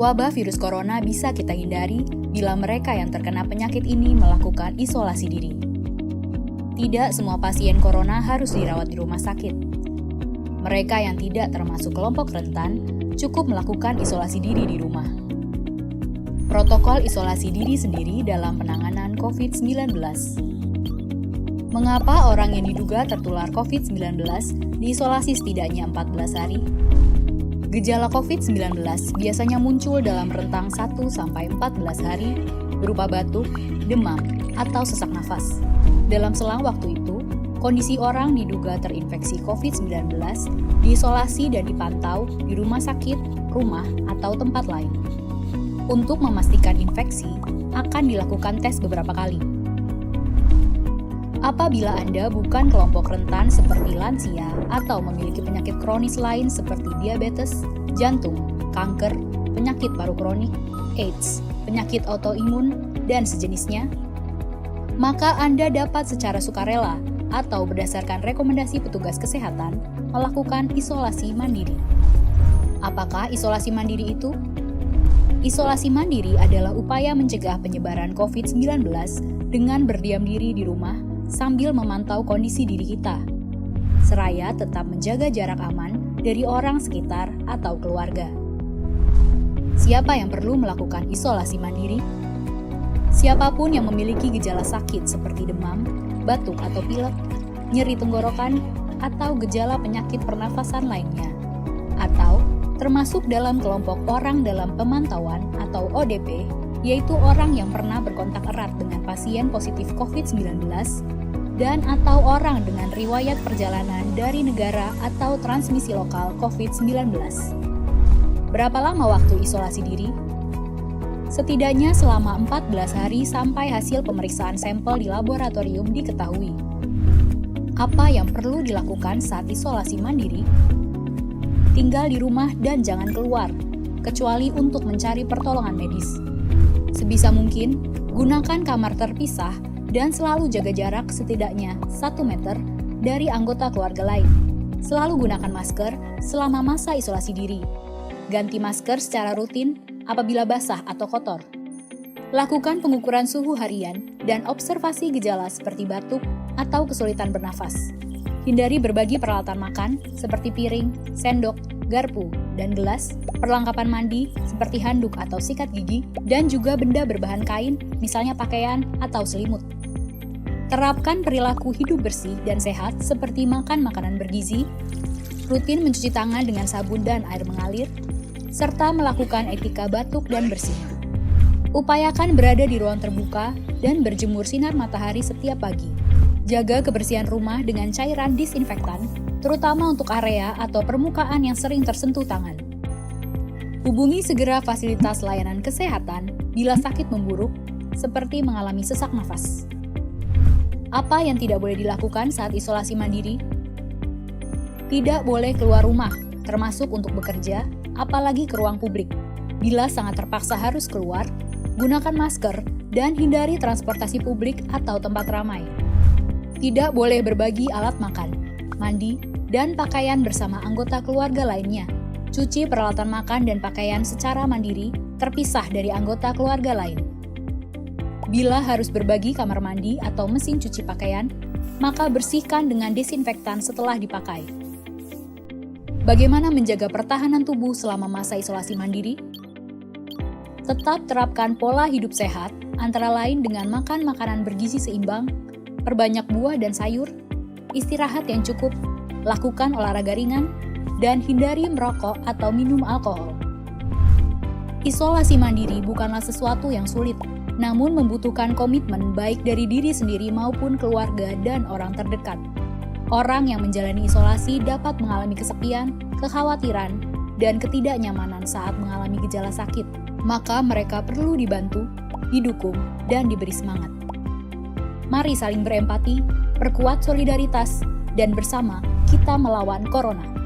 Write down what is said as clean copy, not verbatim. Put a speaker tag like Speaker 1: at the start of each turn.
Speaker 1: Wabah virus corona bisa kita hindari bila mereka yang terkena penyakit ini melakukan isolasi diri. Tidak semua pasien corona harus dirawat di rumah sakit. Mereka yang tidak termasuk kelompok rentan cukup melakukan isolasi diri di rumah. Protokol isolasi diri sendiri dalam penanganan COVID-19. Mengapa orang yang diduga tertular COVID-19 diisolasi setidaknya 14 hari? Gejala COVID-19 biasanya muncul dalam rentang 1-14 hari berupa batuk, demam, atau sesak nafas. Dalam selang waktu itu, kondisi orang diduga terinfeksi COVID-19 diisolasi dan dipantau di rumah sakit, rumah, atau tempat lain. Untuk memastikan infeksi, akan dilakukan tes beberapa kali. Apabila Anda bukan kelompok rentan seperti lansia atau memiliki penyakit kronis lain seperti diabetes, jantung, kanker, penyakit paru kronik, AIDS, penyakit autoimun, dan sejenisnya, maka Anda dapat secara sukarela atau berdasarkan rekomendasi petugas kesehatan melakukan isolasi mandiri. Apakah isolasi mandiri itu? Isolasi mandiri adalah upaya mencegah penyebaran COVID-19 dengan berdiam diri di rumah sambil memantau kondisi diri kita, seraya tetap menjaga jarak aman dari orang sekitar atau keluarga. Siapa yang perlu melakukan isolasi mandiri? Siapapun yang memiliki gejala sakit seperti demam, batuk atau pilek, nyeri tenggorokan, atau gejala penyakit pernafasan lainnya, atau termasuk dalam kelompok orang dalam pemantauan atau ODP, yaitu orang yang pernah berkontak erat dengan pasien positif COVID-19 dan atau orang dengan riwayat perjalanan dari negara atau transmisi lokal COVID-19. Berapa lama waktu isolasi diri? Setidaknya selama 14 hari sampai hasil pemeriksaan sampel di laboratorium diketahui. Apa yang perlu dilakukan saat isolasi mandiri? Tinggal di rumah dan jangan keluar, kecuali untuk mencari pertolongan medis. Sebisa mungkin, gunakan kamar terpisah dan selalu jaga jarak setidaknya 1 meter dari anggota keluarga lain. Selalu gunakan masker selama masa isolasi diri. Ganti masker secara rutin apabila basah atau kotor. Lakukan pengukuran suhu harian dan observasi gejala seperti batuk atau kesulitan bernafas. Hindari berbagi peralatan makan seperti piring, sendok, garpu, dan gelas, perlengkapan mandi seperti handuk atau sikat gigi, dan juga benda berbahan kain, misalnya pakaian atau selimut. Terapkan perilaku hidup bersih dan sehat seperti makan makanan bergizi, rutin mencuci tangan dengan sabun dan air mengalir, serta melakukan etika batuk dan bersih. Upayakan berada di ruang terbuka dan berjemur sinar matahari setiap pagi. Jaga kebersihan rumah dengan cairan disinfektan, terutama untuk area atau permukaan yang sering tersentuh tangan. Hubungi segera fasilitas layanan kesehatan bila sakit memburuk, seperti mengalami sesak nafas. Apa yang tidak boleh dilakukan saat isolasi mandiri? Tidak boleh keluar rumah, termasuk untuk bekerja, apalagi ke ruang publik. Bila sangat terpaksa harus keluar, gunakan masker dan hindari transportasi publik atau tempat ramai. Tidak boleh berbagi alat makan, mandi, dan pakaian bersama anggota keluarga lainnya. Cuci peralatan makan dan pakaian secara mandiri, terpisah dari anggota keluarga lain. Bila harus berbagi kamar mandi atau mesin cuci pakaian, maka bersihkan dengan desinfektan setelah dipakai. Bagaimana menjaga pertahanan tubuh selama masa isolasi mandiri? Tetap terapkan pola hidup sehat, antara lain dengan makan makanan bergizi seimbang, perbanyak buah dan sayur, istirahat yang cukup, lakukan olahraga ringan, dan hindari merokok atau minum alkohol. Isolasi mandiri bukanlah sesuatu yang sulit, namun membutuhkan komitmen baik dari diri sendiri maupun keluarga dan orang terdekat. Orang yang menjalani isolasi dapat mengalami kesepian, kekhawatiran, dan ketidaknyamanan saat mengalami gejala sakit. Maka mereka perlu dibantu, didukung, dan diberi semangat. Mari saling berempati, perkuat solidaritas, dan bersama kita melawan corona.